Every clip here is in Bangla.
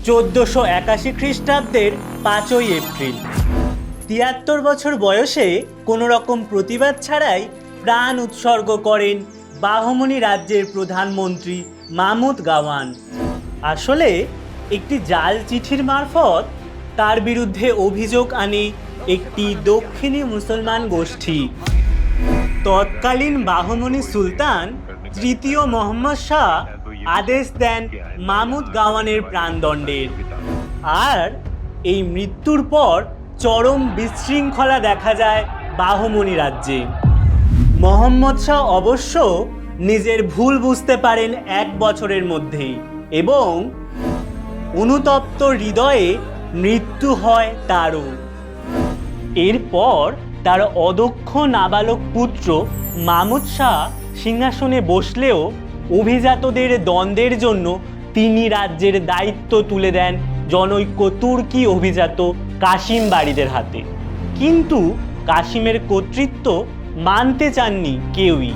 1481 খ্রিস্টাব্দের 5ই এপ্রিল। 73 বছর বয়সে কোনো রকম প্রতিবাদ ছাড়াই প্রাণ উৎসর্গ করেন বাহমনি রাজ্যের প্রধানমন্ত্রী মাহমুদ গাওয়ান। আসলে একটি জাল চিঠির মারফত তার বিরুদ্ধে অভিযোগ আনে একটি দক্ষিণী মুসলমান গোষ্ঠী। তৎকালীন বাহমনি সুলতান তৃতীয় মোহাম্মদ শাহ আদেশ দেন মাহমুদ গাওয়ানের প্রাণদণ্ডের। আর এই মৃত্যুর পর চরম বিশৃঙ্খলা দেখা যায় বাহমনি রাজ্যে। মোহাম্মদ শাহ অবশ্য নিজের ভুল বুঝতে পারেন 1 বছরের মধ্যেই এবং অনুতপ্ত হৃদয়ে মৃত্যু হয় তারও। এরপর তার অদক্ষ নাবালক পুত্র মাহমুদ শাহ সিংহাসনে বসলেও অভিজাতদের দ্বন্দ্বের জন্য তিনি রাজ্যের দায়িত্ব তুলে দেন জনৈক তুর্কি অভিজাত কাশিম বারিদের হাতে। কিন্তু কাশিমের কর্তৃত্ব মানতে চাননি কেউই।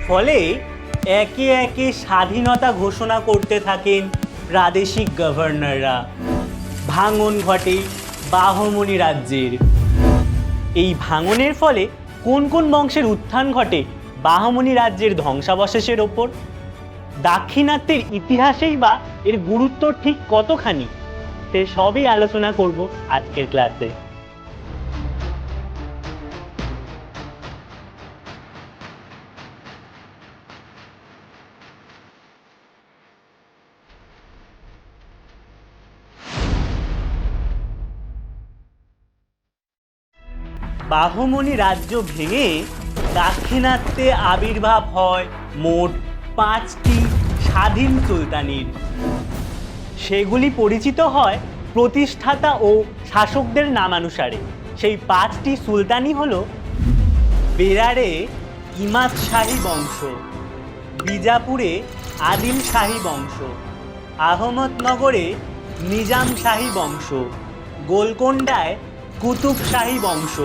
ফলে একে একে স্বাধীনতা ঘোষণা করতে থাকেন প্রাদেশিক গভর্নররা। ভাঙন ঘটে বাহমনি রাজ্যের। এই ভাঙনের ফলে কোন কোন বংশের উত্থান ঘটে বাহমনি রাজ্যের ধ্বংসাবশেষের ওপর? দাক্ষিণাত্যের ইতিহাসেই বা এর গুরুত্ব ঠিক কতখানি, সে সবই আলোচনা করব আজকের ক্লাসে। বাহমনি রাজ্য ভেঙে দাক্ষিণাত্যে আবির্ভাব হয় মোট 5টি স্বাধীন সুলতানির। সেগুলি পরিচিত হয় প্রতিষ্ঠাতা ও শাসকদের নামানুসারে। সেই 5টি সুলতানি হল বেরারে ইমাদ শাহী বংশ, বিজাপুরে আদিল শাহী বংশ, আহমদনগরে নিজাম শাহী বংশ, গোলকোন্ডায় কুতুব শাহী বংশ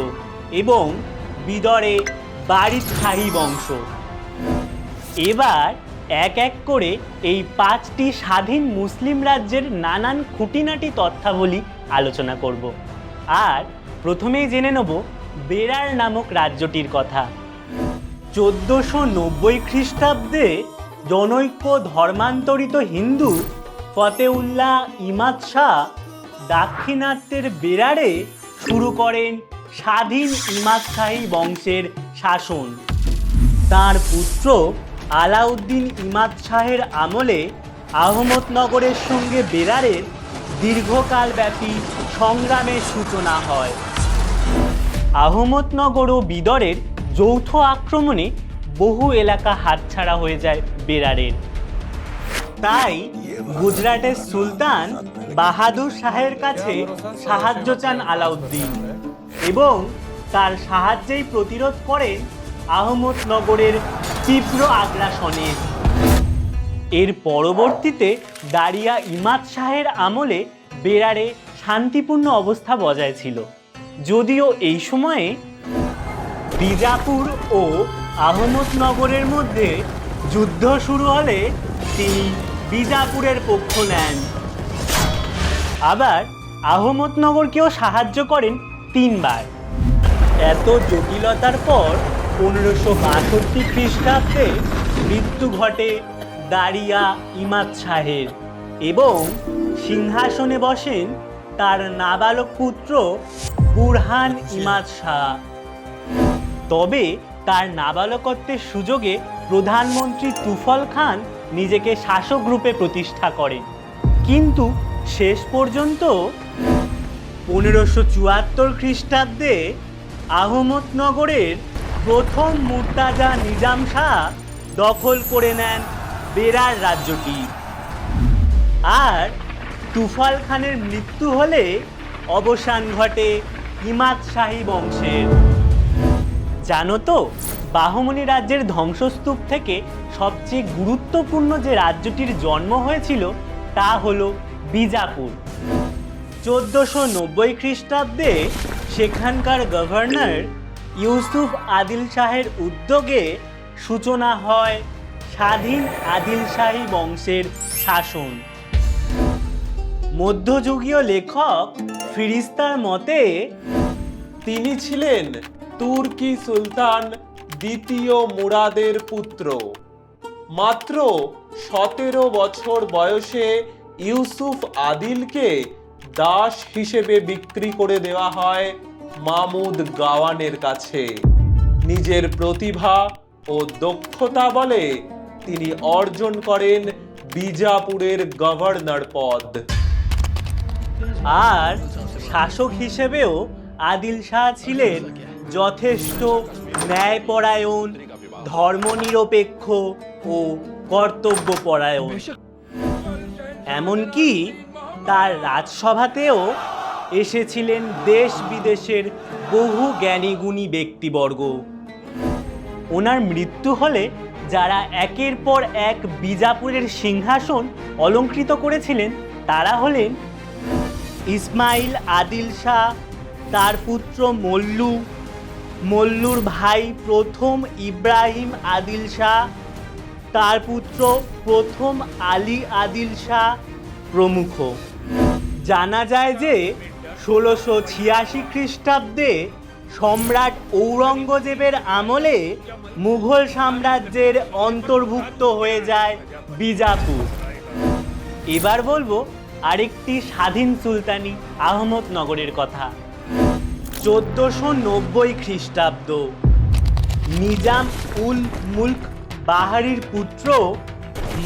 এবং বিদরে বারিদ শাহী বংশ। এবার এক এক করে এই 5টি স্বাধীন মুসলিম রাজ্যের নানান খুঁটিনাটি তথ্যাবলী আলোচনা করব। আর প্রথমেই জেনে নেব বেরার নামক রাজ্যটির কথা। 1490 খ্রিস্টাব্দে জনৈক ধর্মান্তরিত হিন্দু ফতেউল্লাহ ইমাদ শাহ দাক্ষিণাত্যের বেরারে শুরু করেন স্বাধীন ইমাদ শাহী বংশের শাসন। তার পুত্র আলাউদ্দিন ইমাদ শাহের আমলে আহমদনগরের সঙ্গে বেরারের দীর্ঘকালব্যাপী সংগ্রামের সূচনা হয়। আহমদনগর ও বিদরের যৌথ আক্রমণে বহু এলাকা হাতছাড়া হয়ে যায় বেরারের। তাই গুজরাটের সুলতান বাহাদুর শাহের কাছে সাহায্য চান আলাউদ্দিন এবং তার সাহায্যেই প্রতিরোধ করেন আহমদনগরের তীব্র আগ্রাসনের। এর পরবর্তীতে দারিয়া ইমাদ শাহের আমলে বেরারে শান্তিপূর্ণ অবস্থা বজায় ছিল, যদিও এই সময়ে বিজাপুর ও আহমদনগরের মধ্যে যুদ্ধ শুরু হলে তিনি বিজাপুরের পক্ষ নেন। আবার আহমদনগরকেও সাহায্য করেন 3 বার। এত জটিলতার পর 1562 খ্রিস্টাব্দে মৃত্যু ঘটে দারিয়া ইমাদ শাহের এবং সিংহাসনে বসেন তার নাবালক পুত্র বুরহান ইমাদ শাহ। তবে তার নাবালকত্বের সুযোগে প্রধানমন্ত্রী তুফল খান নিজেকে শাসক রূপে প্রতিষ্ঠা করেন। কিন্তু শেষ পর্যন্ত 1574 খ্রিস্টাব্দে আহমদনগরের প্রথম মুর্তাজা নিজাম শাহ দখল করে নেন বেরার রাজ্যটি। আর তুফল খানের মৃত্যু হলে অবসান ঘটে ইমাদ শাহী বংশের। জানো তো, বাহমনি রাজ্যের ধ্বংসস্তূপ থেকে সবচেয়ে গুরুত্বপূর্ণ যে রাজ্যটির জন্ম হয়েছিল তা হলো বিজাপুর। 1490 খ্রিস্টাব্দে সেখানকার গভর্নর ইউসুফ আদিল শাহের উদ্যোগে সূচনা হয় স্বাধীন আদিল শাহী বংশের শাসন। মধ্যযুগীয় লেখক ফিরিস্তার মতে তিনি ছিলেন তুর্কি সুলতান দ্বিতীয় মুরাদের পুত্র। মাত্র 17 বছর বয়সে ইউসুফ আদিলকে দাস হিসেবে বিক্রি করে দেওয়া হয় মাহমুদ গাওয়ানের কাছে। নিজের প্রতিভা ও দক্ষতা বলে তিনি অর্জন করেন বিজাপুরের গভর্নর পদ। আর শাসক হিসেবেও আদিল শাহ ছিলেন যথেষ্ট ন্যায়পরায়ণ, ধর্মনিরপেক্ষ ও কর্তব্যপরায়ণ। এমনকি তার রাজসভাতেও এসেছিলেন দেশ বিদেশের বহু জ্ঞানীগুণী ব্যক্তিবর্গ। ওনার মৃত্যু হলে যারা একের পর এক বিজাপুরের সিংহাসন অলঙ্কৃত করেছিলেন তারা হলেন ইসমাইল আদিল শাহ, তার পুত্র মল্লু, মল্লুর ভাই প্রথম ইব্রাহিম আদিল শাহ, তার পুত্র প্রথম আলী আদিল শাহ প্রমুখ। জানা যায় যে 1686 খ্রিস্টাব্দে সম্রাট ঔরঙ্গজেবের আমলে মুঘল সাম্রাজ্যের অন্তর্ভুক্ত হয়ে যায় বিজাপুর। এবার বলবো আরেকটি স্বাধীন সুলতানি আহমদনগরের কথা। 1490 খ্রিস্টাব্দ নিজাম উল মুলক বাহারির পুত্র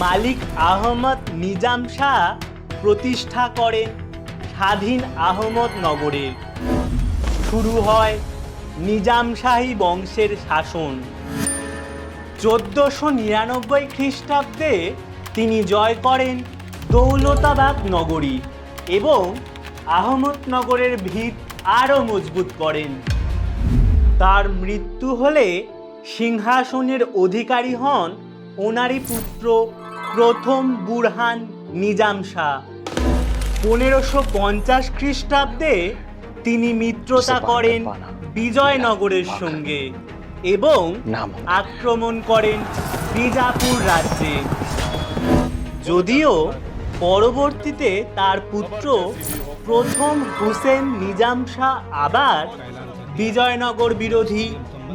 মালিক আহমদ নিজাম শাহ প্রতিষ্ঠা করেন স্বাধীন আহমদনগরের। শুরু হয় নিজামশাহী বংশের শাসন। 1499 খ্রিস্টাব্দে তিনি জয় করেন দৌলতাবাদ নগরী এবং আহমদনগরের ভিত আরও মজবুত করেন। তার মৃত্যু হলে সিংহাসনের অধিকারী হন ওনারই পুত্র প্রথম বুরহান নিজাম শাহ। 1550 খ্রিস্টাব্দে তিনি মিত্রতা করেন বিজয়নগরের সঙ্গে এবং আক্রমণ করেন বিজাপুর রাজ্যে। যদিও পরবর্তীতে তার পুত্র প্রথম হুসেন নিজাম শাহ আবার বিজয়নগর বিরোধী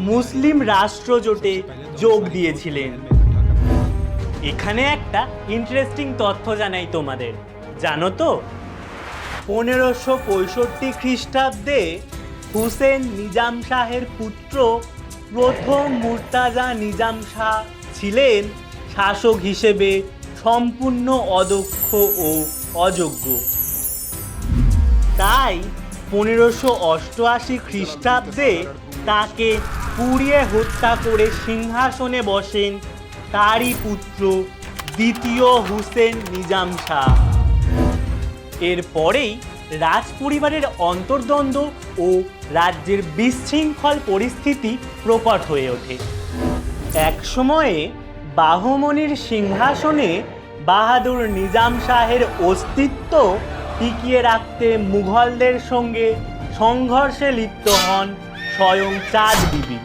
মুসলিম রাষ্ট্রজোটে যোগ দিয়েছিলেন। এখানে একটা ইন্টারেস্টিং তথ্য জানাই তোমাদের, জানো তো 1565 খ্রিস্টাব্দে হুসেন নিজাম শাহের পুত্র প্রথম মুর্তাজা নিজাম শাহ ছিলেন শাসক হিসেবে সম্পূর্ণ অদক্ষ ও অযোগ্য। তাই 1588 খ্রিস্টাব্দে তাকে পুড়িয়ে হত্যা করে সিংহাসনে বসেন তারই পুত্র দ্বিতীয় হুসেন নিজাম শাহ। এরপরেই রাজপরিবারের অন্তর্দ্বন্দ্ব ও রাজ্যের বিশৃঙ্খল পরিস্থিতি প্রকট হয়ে ওঠে। এক সময়ে বাহমনির সিংহাসনে বাহাদুর নিজাম শাহের অস্তিত্ব টিকিয়ে রাখতে মুঘলদের সঙ্গে সংঘর্ষে লিপ্ত হন স্বয়ং চাঁদ বিবি।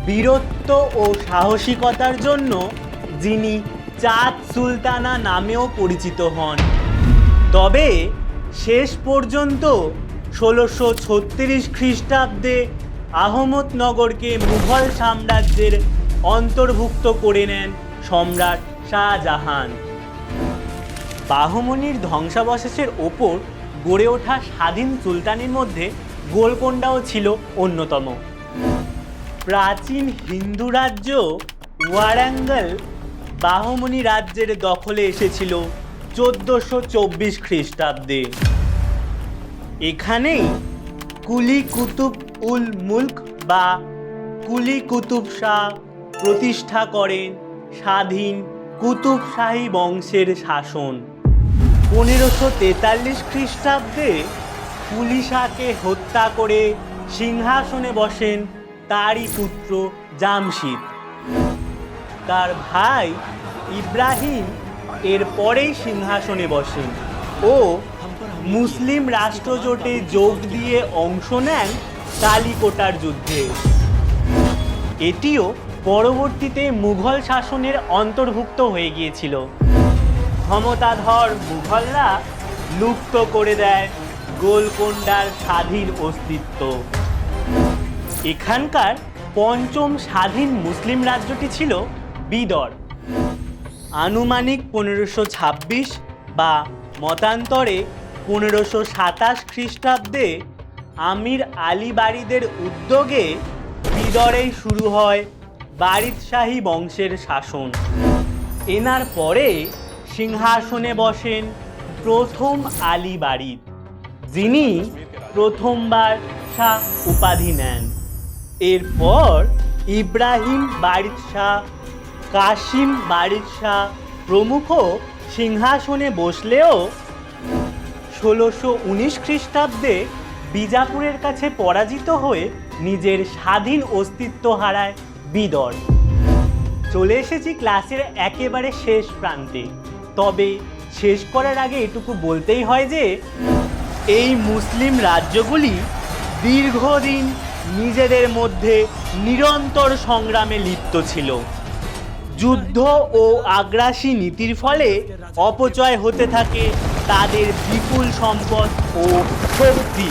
বীরত্ব ও সাহসিকতার জন্য যিনি চাঁদ সুলতানা নামেও পরিচিত হন। তবে শেষ পর্যন্ত 1636 খ্রিস্টাব্দে আহমদনগরকে মুঘল সাম্রাজ্যের অন্তর্ভুক্ত করে নেন সম্রাট শাহজাহান। বাহমনির ধ্বংসাবশেষের ওপর গড়ে ওঠা স্বাধীন সুলতানির মধ্যে গোলকোন্ডাও ছিল অন্যতম। প্রাচীন হিন্দু রাজ্য ওয়ারাঙ্গল বাহমনি রাজ্যের দখলে এসেছিল 1424 খ্রিস্টাব্দে। এখানেই কুলি কুতুব উল মুলক বা কুলি কুতুব শাহ প্রতিষ্ঠা করেন স্বাধীন কুতুবশাহী বংশের শাসন। 1543 খ্রিস্টাব্দে কুলি শাহকে হত্যা করে সিংহাসনে বসেন তারই পুত্র জামশিদ। তার ভাই ইব্রাহিম এর পরেই সিংহাসনে বসেন ও মুসলিম রাষ্ট্রজোটে যোগ দিয়ে অংশ নেন কালিকোটার যুদ্ধে। এটিও পরবর্তীতে মুঘল শাসনের অন্তর্ভুক্ত হয়ে গিয়েছিল। ক্ষমতাধর মুঘলরা লুপ্ত করে দেয় গোলকোন্ডার স্বাধীন অস্তিত্ব। এখানকার পঞ্চম স্বাধীন মুসলিম রাজ্যটি ছিল বিদর। আনুমানিক 1526 বা মতান্তরে 1527 খ্রিস্টাব্দে আমির আলী বারিদের উদ্যোগে বিদরেই শুরু হয় বারিদ শাহী বংশের শাসন। এনার পরে সিংহাসনে বসেন প্রথম আলী বারিদ, যিনি প্রথমবার শাহ উপাধি নেন। এরপর ইব্রাহিম বারিদ শাহ, কাসিম বারিদ শাহ প্রমুখ সিংহাসনে বসলেও 1619 খ্রিস্টাব্দে বিজাপুরের কাছে পরাজিত হয়ে নিজের স্বাধীন অস্তিত্ব হারায় বিদর। চলে এসেছি ক্লাসের একেবারে শেষ প্রান্তে। তবে শেষ করার আগে এটুকু বলতেই হয় যে এই মুসলিম রাজ্যগুলি দীর্ঘদিন নিজেদের মধ্যে নিরন্তর সংগ্রামে লিপ্ত ছিল। যুদ্ধ ও আগ্রাসী নীতির ফলে অপচয় হতে থাকে তাদের বিপুল সম্পদ ও শক্তি।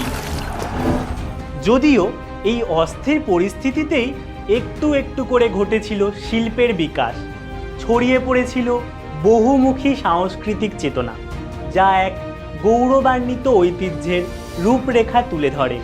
যদিও এই অস্থির পরিস্থিতিতেই একটু একটু করে ঘটেছিল শিল্পের বিকাশ, ছড়িয়ে পড়েছিল বহুমুখী সাংস্কৃতিক চেতনা, যা এক গৌরবান্বিত ঐতিহ্যের রূপরেখা তুলে ধরে।